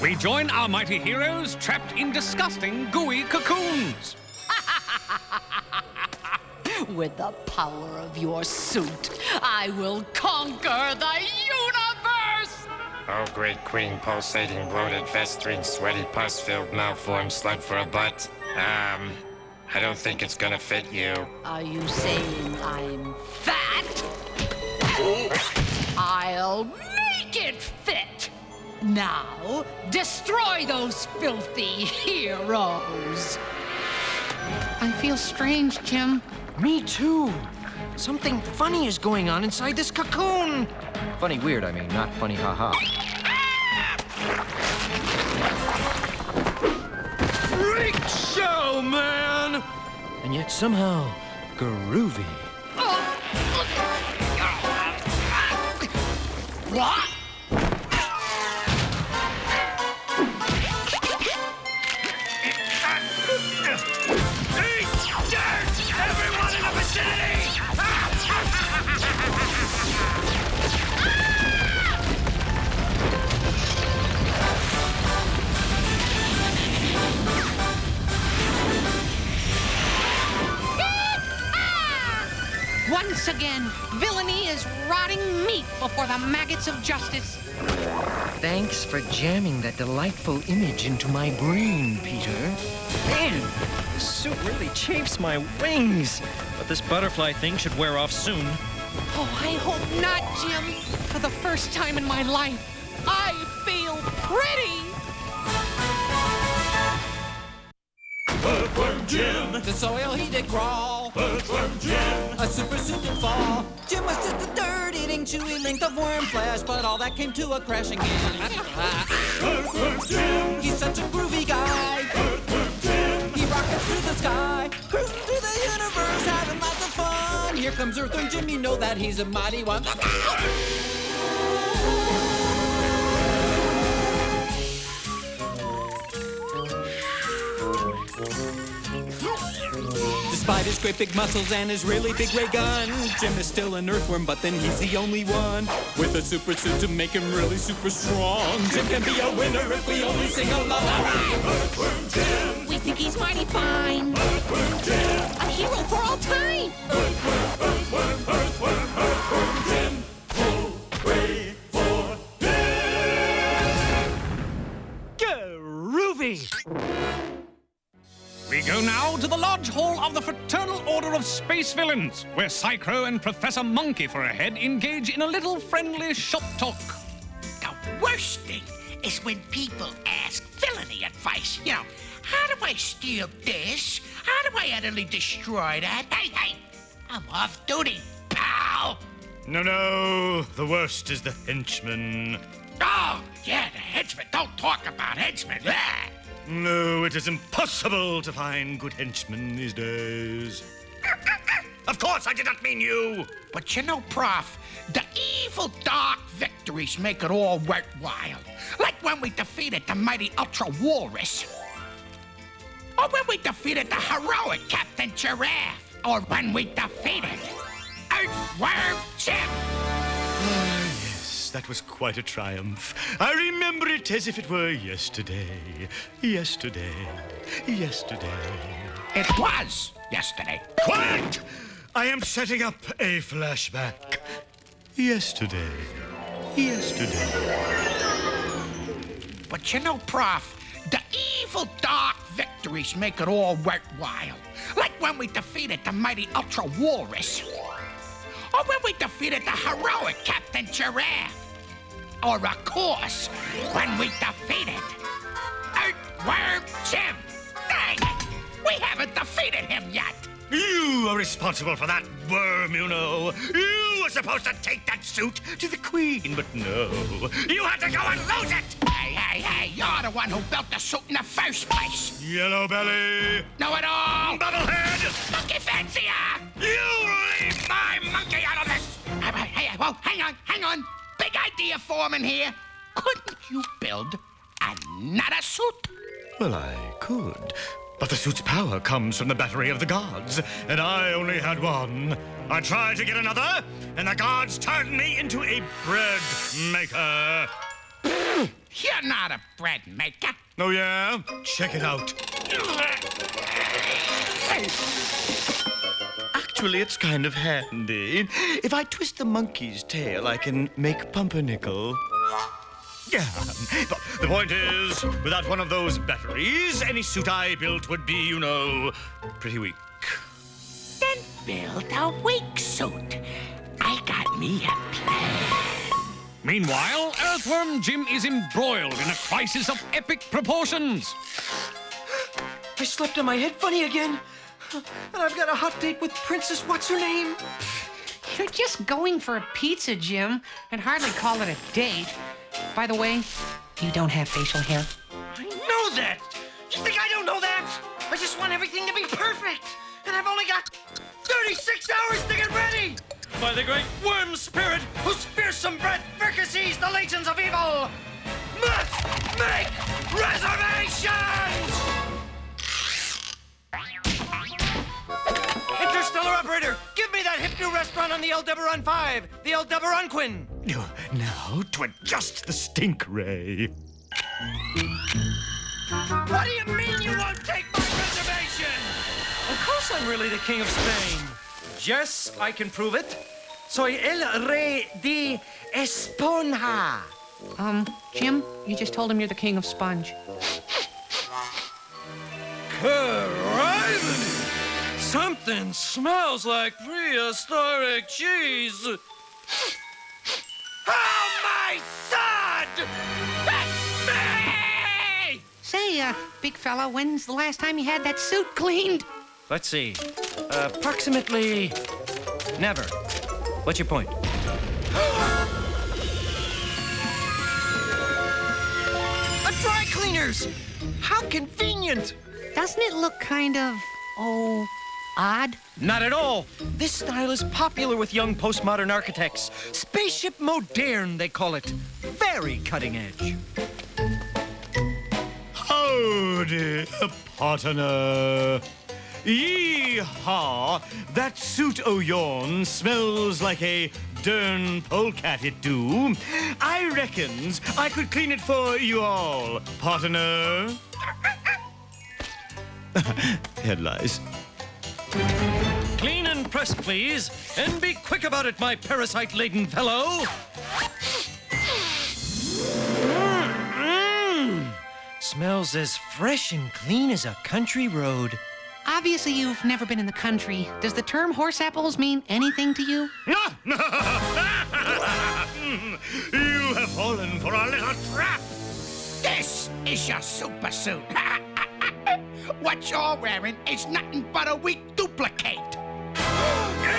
We join our mighty heroes trapped in disgusting, gooey cocoons. With the power of your suit, I will conquer the universe! Oh, great queen, pulsating, bloated, festering, sweaty, pus-filled, malformed slug for a butt. I don't think it's gonna fit you. Are you saying I'm fat? I'll make it fit! Now, destroy those filthy heroes! I feel strange, Jim. Me too. Something funny is going on inside this cocoon. Funny weird, I mean, not funny ha-ha. Freak show, man! And yet somehow groovy. What? Everyone in the vicinity! Once again, villainy is rotting meat before the maggots of justice. Thanks for jamming that delightful image into my brain, Peter. Man, this suit really chafes my wings. But this butterfly thing should wear off soon. Oh, I hope not, Jim. For the first time in my life, I feel pretty. Earthworm Jim, The soil he did crawl, Earthworm Jim, a super suit did fall. Jim was just a dirt-eating, chewy length of worm flesh, but all that came to a crashing end. Earthworm Jim, He's such a groovy guy. Earthworm Jim, He rockets through the sky, cruising through the universe, having lots of fun. Here comes Earthworm Jim, you know that he's a mighty one. Look out! Despite his great big muscles and his really big ray gun, Jim is still an earthworm, but then he's the only one with a super suit to make him really super strong. Jim can be a winner if we only sing along. Earthworm Jim, We think he's mighty fine. Earthworm Jim, A hero for all time. Earthworm Jim, hooray for Groovy! We go now to the Lodge Hall of the Fraternal Order of Space Villains, where Psychro and Professor Monkey for a Head engage in a little friendly shop talk. The worst thing is when people ask villainy advice. You know, how do I steal this? How do I utterly destroy that? Hey, I'm off duty, pal. No, the worst is the henchman. Oh, yeah, the henchmen. Don't talk about henchmen. Ah. No, it is impossible to find good henchmen these days. Of course, I did not mean you. But you know, Prof, the evil dark victories make it all worthwhile. Like when we defeated the mighty Ultra Walrus. Or when we defeated the heroic Captain Giraffe. Or when we defeated Earthworm Jim. Yes, that was quite a triumph. I remember it as if it were yesterday. Yesterday. It was yesterday. Quiet! I am setting up a flashback. Yesterday. But you know, Prof, the evil dark victories make it all worthwhile. Like when we defeated the mighty Ultra Walrus. Or when we defeated the heroic Captain Giraffe. Or, of course, when we defeated Earthworm Jim. Dang it! We haven't defeated him yet. You are responsible for that worm, you know. You were supposed to take that suit to the Queen, but no. You had to go and lose it! Hey, you're the one who built the suit in the first place. Yellow belly! Know it all? Bubblehead! Monkey fancier! You leave my monkey out of this! Hey, whoa, hang on. Big idea, Foreman here. Couldn't you build another suit? Well, I could. But the suit's power comes from the battery of the gods, and I only had one. I tried to get another, and the gods turned me into a bread maker. You're not a bread maker. Oh, yeah? Check it out. Actually, it's kind of handy. If I twist the monkey's tail, I can make pumpernickel. Yeah, but the point is, without one of those batteries, any suit I built would be, you know, pretty weak. Then build a weak suit. I got me a plan. Meanwhile, Earthworm Jim is embroiled in a crisis of epic proportions. I slept on my head funny again. And I've got a hot date with Princess What's-Her-Name. You're just going for a pizza, Jim, and hardly call it a date. By the way, you don't have facial hair. I know that! You think I don't know that? I just want everything to be perfect. And I've only got 36 hours to get ready! By the great worm spirit whose fearsome breath fricassees the legions of evil! Must make reservations! Interstellar operator, give me that hip new restaurant on the Aldebaran 5, the Aldebaranquin. Now, to adjust the stink ray. What do you mean you won't take my reservation? Of course I'm really the king of Spain. Yes, I can prove it. Soy el rey de Esponja. Jim, you just told him you're the king of sponge. Carivany! Something smells like prehistoric cheese. Oh, my son! That's me! Say, big fella, when's the last time you had that suit cleaned? Let's see. Approximately never. What's your point? A dry cleaners! How convenient! Doesn't it look kind of, odd? Not at all. This style is popular with young postmodern architects. Spaceship moderne, they call it. Very cutting edge. Howdy, partner. Yee-haw! That suit o' yourn smells like a dern polecat it do. I reckons I could clean it for you all, partner. Head lies. Clean and press, please. And be quick about it, my parasite-laden fellow. Smells as fresh and clean as a country road. Obviously, you've never been in the country. Does the term horse apples mean anything to you? You have fallen for a little trap. This is your super suit. What you're wearing is nothing but a weak duplicate.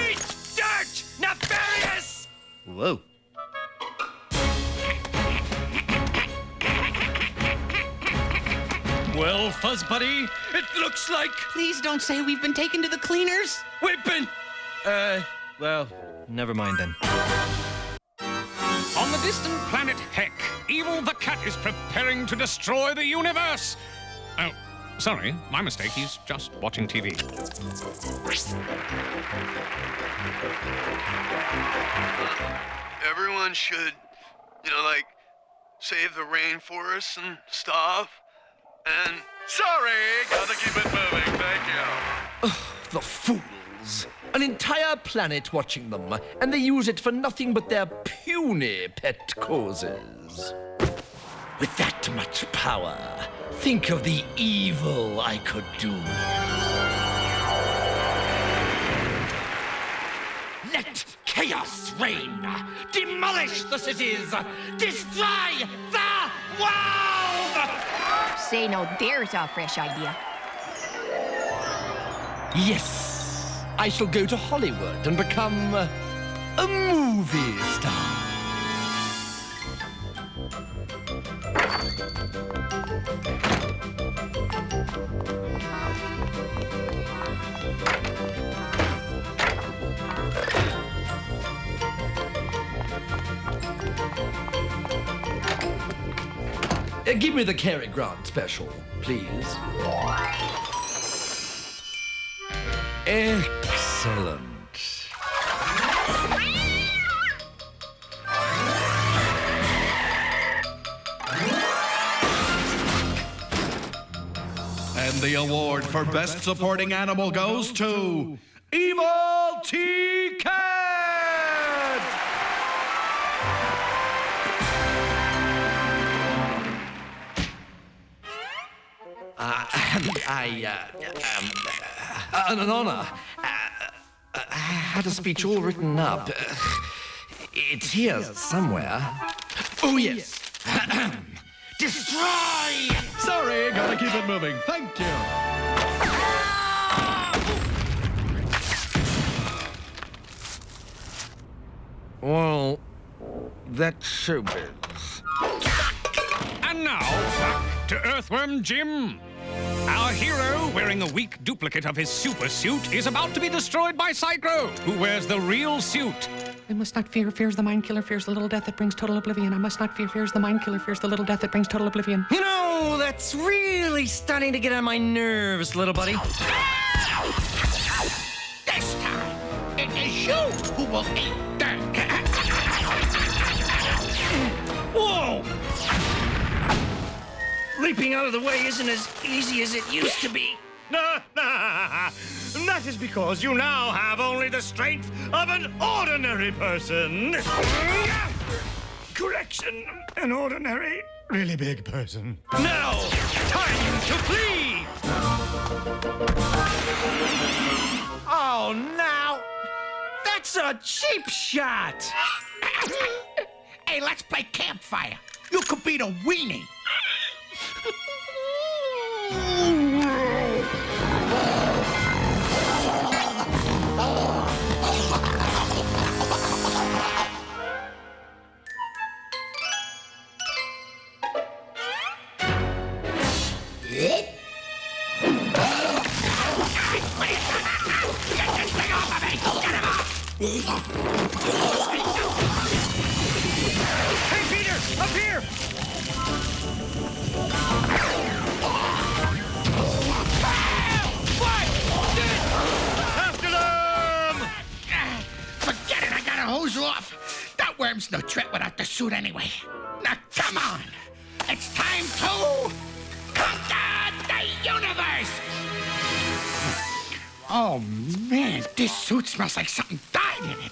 Eat dirt, nefarious! Whoa. Well, Fuzz Buddy, it looks like Please don't say we've been taken to the cleaners. we've been... well, never mind then. On the distant planet Heck, Evil the Cat is preparing to destroy the universe. Oh, sorry, my mistake. He's just watching TV. Everyone should, like, save the rainforests and stuff. And sorry, gotta keep it moving, thank you. The fools. An entire planet watching them, and they use it for nothing but their puny pet causes. With that much power, think of the evil I could do. Let chaos reign! Demolish the cities! Destroy the world! Say no, there's a fresh idea. Yes, I shall go to Hollywood and become a movie star. Give me the Cary Grant special, please. Excellent. And the award for Best Supporting Animal goes to Evil T-Cat! An honor. I had a speech all written up. It's here somewhere. Oh, yes. Destroy! Sorry, gotta keep it moving. Thank you. Well, that's showbiz. And now, back to Earthworm Jim. Our hero, wearing a weak duplicate of his super suit, is about to be destroyed by Psycho, who wears the real suit. I must not fear. Fears the mind killer. Fears the little death that brings total oblivion. I must not fear. Fears the mind killer. Fears the little death that brings total oblivion. You know, that's really starting to get on my nerves, little buddy. This time, it is you who will eat the cat. Whoa! Leaping out of the way isn't as easy as it used to be. That is because you now have only the strength of an ordinary person. Correction, an ordinary, really big person. Now, time to flee! Oh, now, that's a cheap shot! Hey, let's play campfire. You could be the weenie. Hey, Peter, up here! After them! Forget it, I gotta hose off. That worm's no threat without the suit anyway. Now, come on. It's time to conquer the universe! Oh, man, this suit smells like something died in it.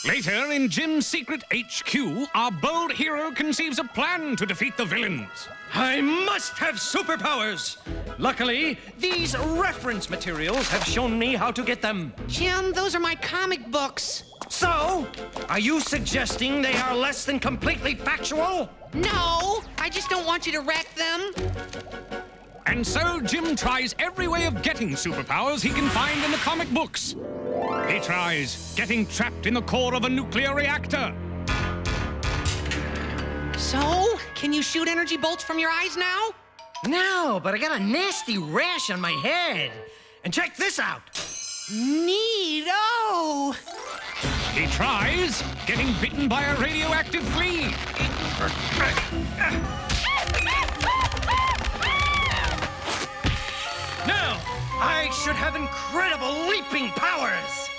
Later, in Jim's secret HQ, our bold hero conceives a plan to defeat the villains. I must have superpowers! Luckily, these reference materials have shown me how to get them. Jim, those are my comic books. So, are you suggesting they are less than completely factual? No, I just don't want you to wreck them. And so Jim tries every way of getting superpowers he can find in the comic books. He tries getting trapped in the core of a nuclear reactor. So, can you shoot energy bolts from your eyes now? No, but I got a nasty rash on my head. And check this out. Neato! He tries getting bitten by a radioactive flea. Now, I should have incredible leaping powers.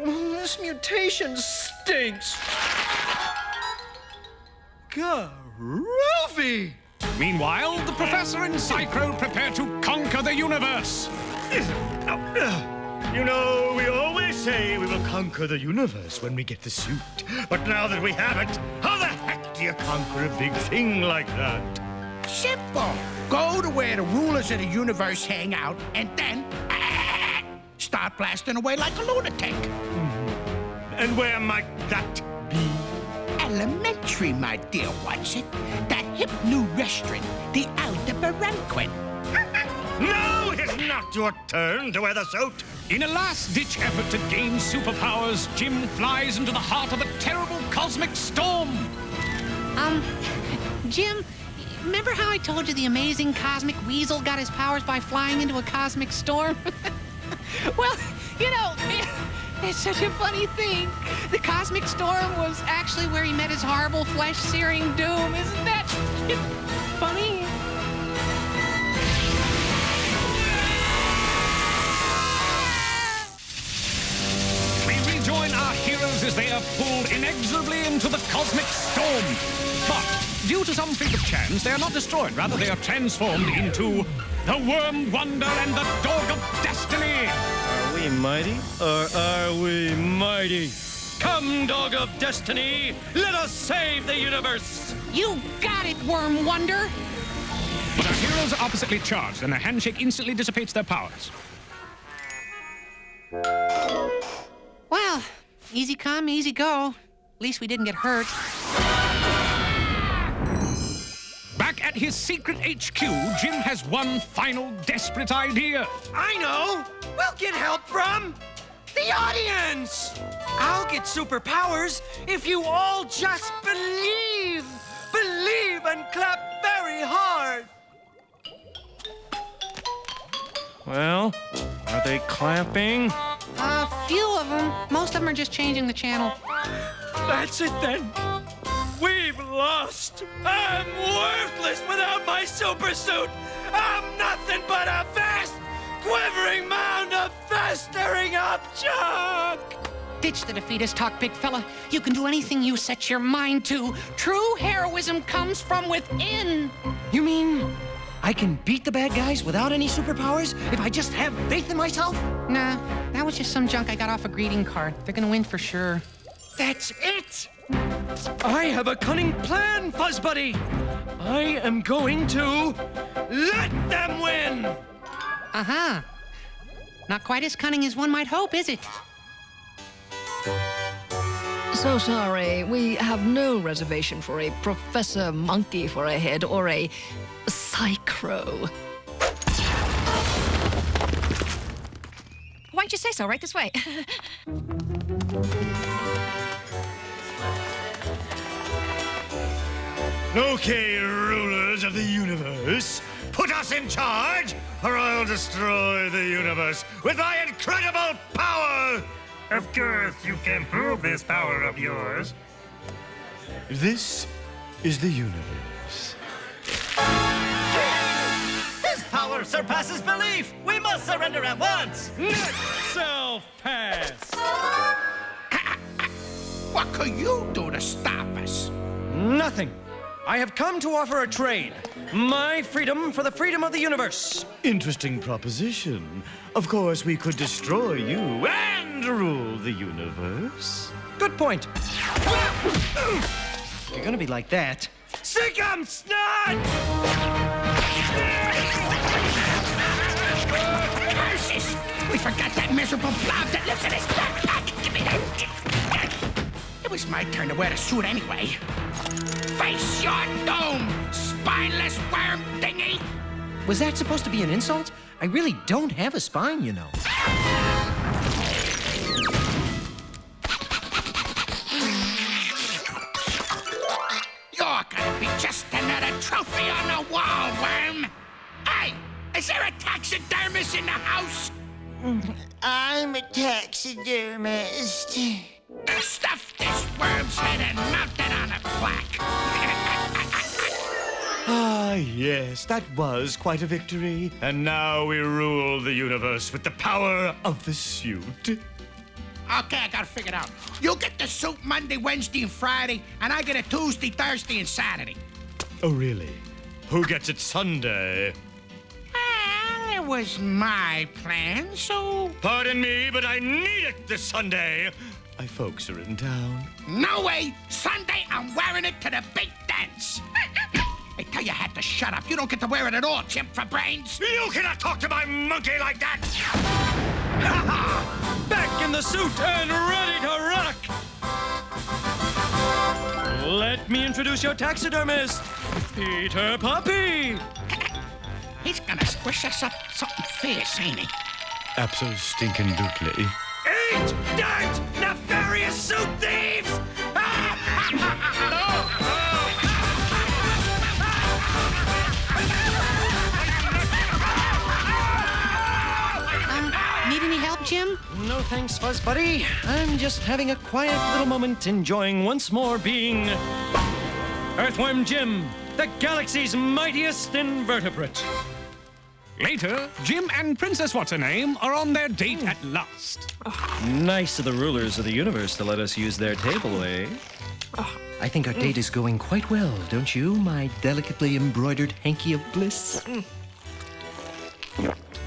This mutation stinks. Groovy. Meanwhile, the Professor and Psycho prepare to conquer the universe. You know, we always say we will conquer the universe when we get the suit. But now that we have it, how the heck do you conquer a big thing like that? Simple. Go to where the rulers of the universe hang out, and then start blasting away like a lunatic. And where might that be? Elementary, my dear Watson. That hip new restaurant, the Aldebaranquin. No, it's not your turn to wear the suit. In a last-ditch effort to gain superpowers, Jim flies into the heart of a terrible cosmic storm. Jim, remember how I told you the amazing cosmic weasel got his powers by flying into a cosmic storm? Well, you know, it's such a funny thing. The cosmic storm was actually where he met his horrible flesh-searing doom. Isn't that funny? We rejoin our heroes as they are pulled inexorably into the cosmic storm. But, due to some freak of chance, they are not destroyed. Rather, they are transformed into the Worm Wonder and the Dog of Destiny. Are we mighty, or are we mighty? Come, Dog of Destiny, let us save the universe! You got it, Worm Wonder. But our heroes are oppositely charged, and their handshake instantly dissipates their powers. Well, easy come, easy go. At least we didn't get hurt. Back at his secret HQ, Jim has one final desperate idea. I know! We'll get help from the audience! I'll get superpowers if you all just believe! Believe and clap very hard! Well, are they clapping? A few of them. Most of them are just changing the channel. That's it then. We've lost. I'm worthless without my super suit. I'm nothing but a vast, quivering mound of festering up junk. Ditch the defeatist talk, big fella. You can do anything you set your mind to. True heroism comes from within. You mean I can beat the bad guys without any superpowers if I just have faith in myself? Nah, that was just some junk I got off a greeting card. They're gonna win for sure. That's it! I have a cunning plan, Fuzz Buddy! I am going to let them win! Uh-huh. Not quite as cunning as one might hope, is it? So sorry, we have no reservation for a Professor Monkey for a head or a Psychro. Why'd you say so? Right this way. Okay, rulers of the universe, put us in charge, or I'll destroy the universe with my incredible power! Of course, you can prove this power of yours. This is the universe. This power surpasses belief! We must surrender at once! Not so fast! What could you do to stop us? Nothing. I have come to offer a trade. My freedom for the freedom of the universe. Interesting proposition. Of course, we could destroy you and rule the universe. Good point. If you're gonna be like that, sick 'em, snot! Curses! We forgot that miserable blob that lives in his backpack. Give me that. It was my turn to wear the suit anyway. Face your dome, spineless worm thingy! Was that supposed to be an insult? I really don't have a spine, you know. You're gonna be just another trophy on the wall, worm! Hey, is there a taxidermist in the house? I'm a taxidermist. Stuff this worm's head and mount it on a plaque. Ah, yes, that was quite a victory. And now we rule the universe with the power of the suit. Okay, I got it figured out. You get the suit Monday, Wednesday, and Friday, and I get it Tuesday, Thursday, and Saturday. Oh, really? Who gets it Sunday? Well, it was my plan, so... Pardon me, but I need it this Sunday. My folks are in town. No way! Sunday, I'm wearing it to the big dance. I tell you, I had to shut up. You don't get to wear it at all, chimp for brains. You cannot talk to my monkey like that! Back in the suit and ready to rock! Let me introduce your taxidermist, Peter Puppy! He's gonna squish us up something fierce, ain't he? Abso-stinkin-doodly. Eat dirt, nefarious suit thieves! Need any help, Jim? No thanks, Fuzz Buddy. I'm just having a quiet little moment, enjoying once more being Earthworm Jim, the galaxy's mightiest invertebrate. Later, Jim and Princess What's-Her-Name are on their date at last. Nice of the rulers of the universe to let us use their table, eh? I think our date is going quite well, don't you, my delicately embroidered hanky of bliss?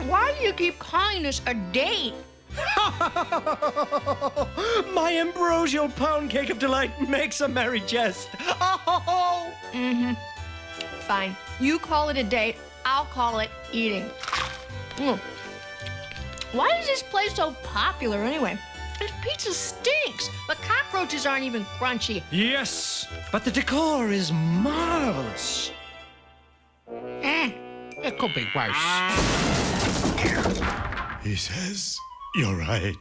Why do you keep calling this a date? My ambrosial pound cake of delight makes a merry jest. Mm-hmm. Fine. You call it a date, I'll call it eating. Why is this place so popular anyway? This pizza stinks. The cockroaches aren't even crunchy. Yes, but the decor is marvelous. It could be worse. He says you're right.